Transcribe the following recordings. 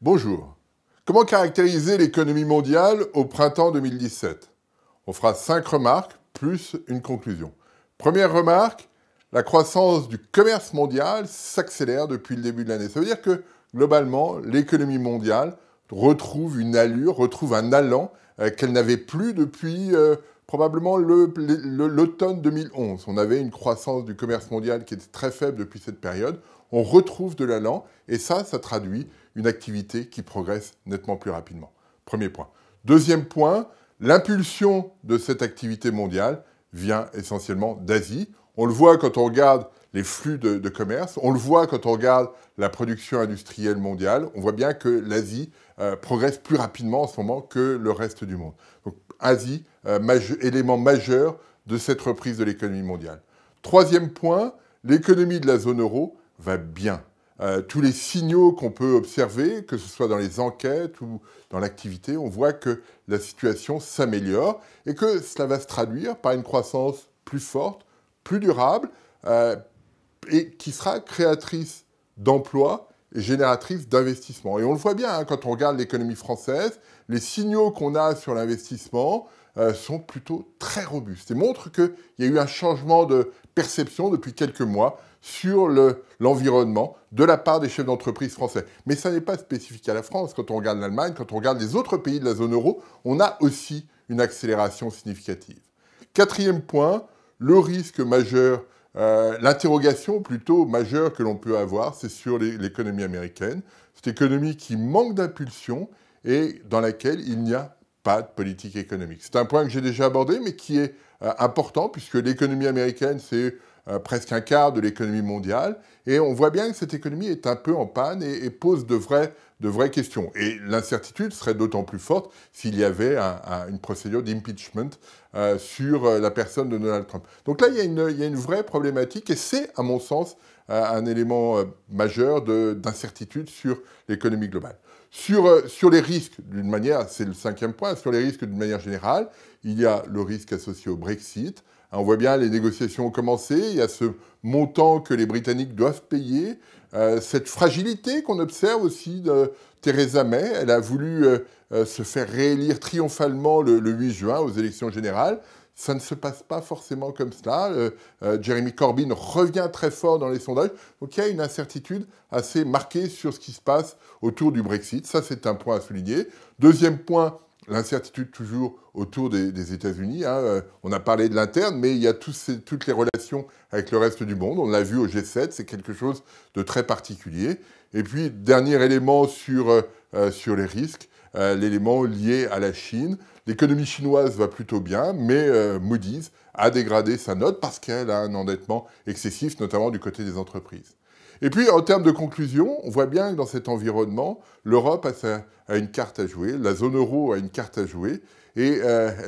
Bonjour. Comment caractériser l'économie mondiale au printemps 2017? On fera 5 remarques plus une conclusion. Première remarque, la croissance du commerce mondial s'accélère depuis le début de l'année. Ça veut dire que, globalement, l'économie mondiale retrouve une allure, retrouve un allant qu'elle n'avait plus depuis probablement l'automne 2011. On avait une croissance du commerce mondial qui était très faible depuis cette période. On retrouve de l'allant et ça traduit une activité qui progresse nettement plus rapidement. Premier point. Deuxième point, l'impulsion de cette activité mondiale vient essentiellement d'Asie. On le voit quand on regarde les flux de commerce, on le voit quand on regarde la production industrielle mondiale, on voit bien que l'Asie progresse plus rapidement en ce moment que le reste du monde. Donc Asie, élément majeur de cette reprise de l'économie mondiale. Troisième point, l'économie de la zone euro va bien. Tous les signaux qu'on peut observer, que ce soit dans les enquêtes ou dans l'activité, on voit que la situation s'améliore et que cela va se traduire par une croissance plus forte, plus durable et qui sera créatrice d'emplois et génératrice d'investissements. Et on le voit bien hein, quand on regarde l'économie française, les signaux qu'on a sur l'investissement sont plutôt très robustes et montrent qu'il y a eu un changement de perception depuis quelques mois sur l'environnement de la part des chefs d'entreprise français. Mais ça n'est pas spécifique à la France. Quand on regarde l'Allemagne, quand on regarde les autres pays de la zone euro, on a aussi une accélération significative. Quatrième point, le risque majeur, l'interrogation plutôt majeure que l'on peut avoir, c'est sur l'économie américaine. Cette économie qui manque d'impulsion et dans laquelle il n'y a pas de politique économique. C'est un point que j'ai déjà abordé, mais qui est important, puisque l'économie américaine, c'est presque un quart de l'économie mondiale, et on voit bien que cette économie est un peu en panne et pose de vraies questions. Et l'incertitude serait d'autant plus forte s'il y avait une procédure d'impeachment sur la personne de Donald Trump. Donc là, il y a une vraie problématique, et c'est, à mon sens, un élément majeur d'incertitude sur l'économie globale. Sur les risques, d'une manière, c'est le cinquième point, sur les risques d'une manière générale, il y a le risque associé au Brexit. On voit bien, les négociations ont commencé, il y a ce montant que les Britanniques doivent payer, cette fragilité qu'on observe aussi de Theresa May. Elle a voulu se faire réélire triomphalement le 8 juin aux élections générales. Ça ne se passe pas forcément comme cela. Jeremy Corbyn revient très fort dans les sondages. Donc il y a une incertitude assez marquée sur ce qui se passe autour du Brexit. Ça, c'est un point à souligner. Deuxième point, l'incertitude toujours autour des États-Unis. Hein. On a parlé de l'interne, mais il y a toutes les relations avec le reste du monde. On l'a vu au G7, c'est quelque chose de très particulier. Et puis, dernier élément sur les risques, l'élément lié à la Chine. L'économie chinoise va plutôt bien, mais Moody's a dégradé sa note parce qu'elle a un endettement excessif, notamment du côté des entreprises. Et puis, en termes de conclusion, on voit bien que dans cet environnement, l'Europe a une carte à jouer, la zone euro a une carte à jouer, et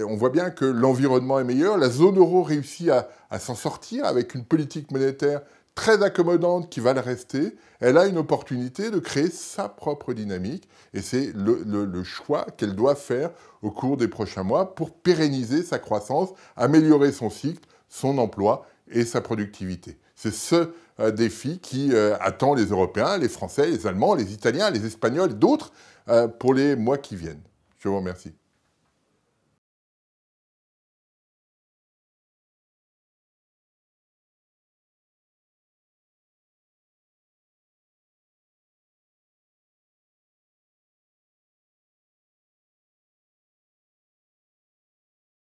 on voit bien que l'environnement est meilleur. La zone euro réussit à s'en sortir avec une politique monétaire très accommodante qui va le rester. Elle a une opportunité de créer sa propre dynamique, et c'est le choix qu'elle doit faire au cours des prochains mois pour pérenniser sa croissance, améliorer son cycle, son emploi et sa productivité. C'est ce défi qui attend les Européens, les Français, les Allemands, les Italiens, les Espagnols et d'autres pour les mois qui viennent. Je vous remercie.